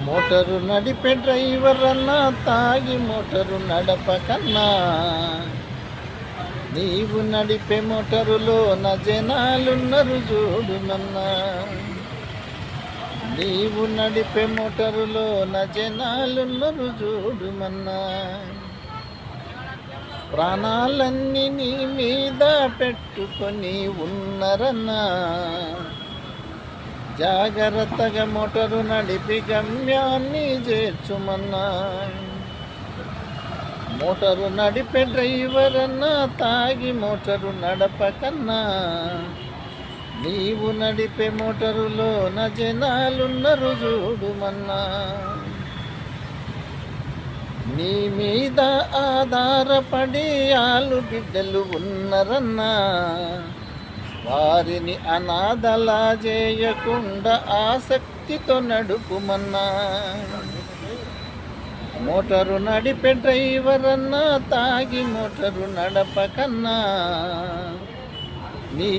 Motor నడిపే driver అన్నా తాగి మోటరు నడపకన్నా నీవు నడిపే మోటరులోన జనాలున్నరు చూడుమన్నా. నీవు నడిపే మోటరులోన జనాలున్నరు చూడుమన్నా. ప్రాణాలన్నీ నీ మీద పెట్టుకొని ఉన్నరన్నా. జాగ్రత్తగా మోటరు నడిపి గమ్యాన్ని చేర్చుమన్నా. మోటరు నడిపే డ్రైవర్ అన్నా తాగి మోటరు నడపకన్నా నీవు నడిపే మోటరులోన జనాలున్నరు చూడుమన్నా. నీ మీద ఆధారపడి ఆలు బిడ్డలు ఉన్నరన్నా. వారిని అనాథలా చేయకుండా ఆసక్తితో నడుపుమన్నా. మోటరు నడిపే డ్రైవర్ అన్నా తాగి మోటరు నడపకన్నా నీ